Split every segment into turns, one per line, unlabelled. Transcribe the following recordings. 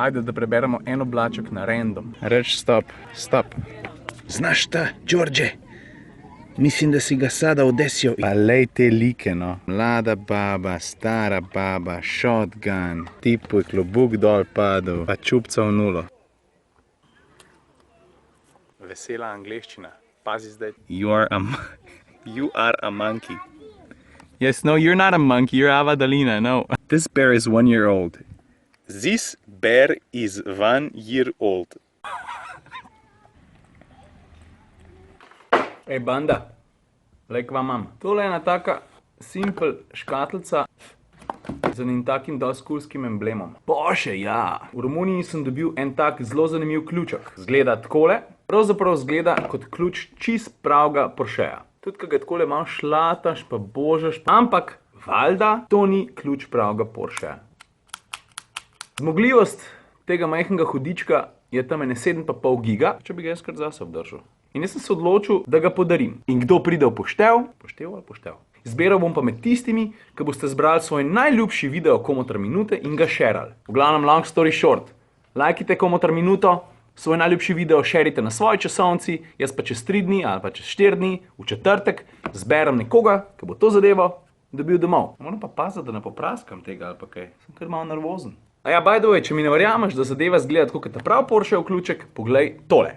Ajde, da preberemo en oblaček na random. Reč stop, stop.
Znaš ta, Đorđe? Mislim, da si ga sada odesio.
Pa lej te like, no. Mlada baba, stara baba, shotgun, tipu je klobuk dol padel, pa čupca v nulo. Vesela angleščina. Pazi zdaj. You are a monkey. Yes, no, you're not a monkey, you're Avadalina, no. This bear is 1 year old. This bear is 1 year old. Ej, banda, lej kva imam. Tole je ena taka simple škatlica z enim takim dosti kulskim emblemom. Bože, ja! V Romuniji sem dobil en tak zelo zanimiv ključek. Zgleda takole. Pravzaprav zgleda kot ključ čist pravega Porscheja. Tudi, ko ga takole malo šlataš, pa božaš, ampak valjda to ni ključ pravega Porscheja. Zmogljivost tega majhnega hudička je tam ene 7,5 giga, če bi ga jaz kar zase obdržal. In jaz sem se odločil, da ga podarim. In kdo pride v poštev? Poštev ali poštev? Izbiral bom pa med tistimi, ki boste zbrali svoj najljubši video Komotar minute in ga šerali. V glavnem, long story short, lajkite Komotar minuto, svoj najljubši video šerite na svoji časovnici, jaz pa čez 3 dni ali pa čez 4 dni, v četrtek, zberem nekoga, ki bo to zadevo dobil domov. Moram pa paziti, da ne popraskam tega ali pa kaj. Sem kar malo nervozen. A ja, by the way, če mi ne verjameš, da zadeva zgleda tako kot ta prav Porsche vključek, poglej tole.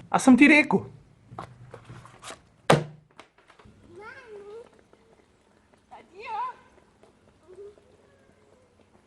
A sem ti rekel?